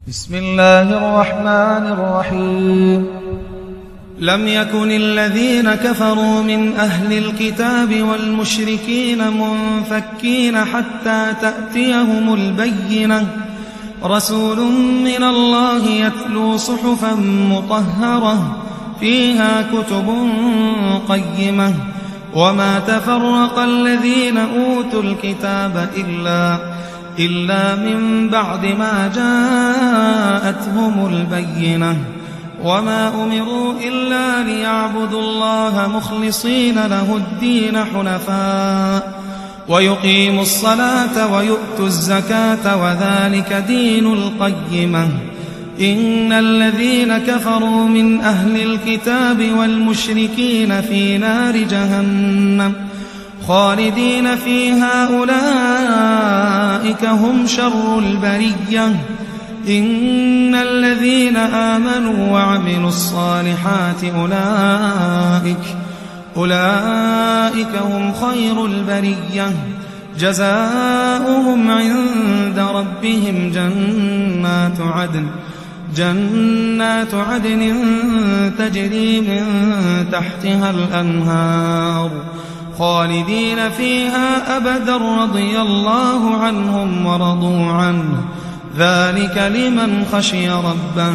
بسم الله الرحمن الرحيم. لم يكن الذين كفروا من أهل الكتاب والمشركين منفكين حتى تأتيهم البينة، رسول من الله يتلو صحفا مطهرة فيها كتب قيمة، وما تفرق الذين أوتوا الكتاب إلا من بعد ما جاءتهم البينة، وما أمروا إلا ليعبدوا الله مخلصين له الدين حنفاء ويقيموا الصلاة ويؤتوا الزكاة وذلك دين القيمة. إن الذين كفروا من أهل الكتاب والمشركين في نار جهنم خالدين فيها أولئك هم شر البرية. إن الذين آمنوا وعملوا الصالحات أولئك هم خير البرية. جزاؤهم عند ربهم جنات عدن تجري من تحتها الأنهار خالدين فيها أبدا رضي الله عنهم ورضوا عنه، ذلك لمن خشي ربه.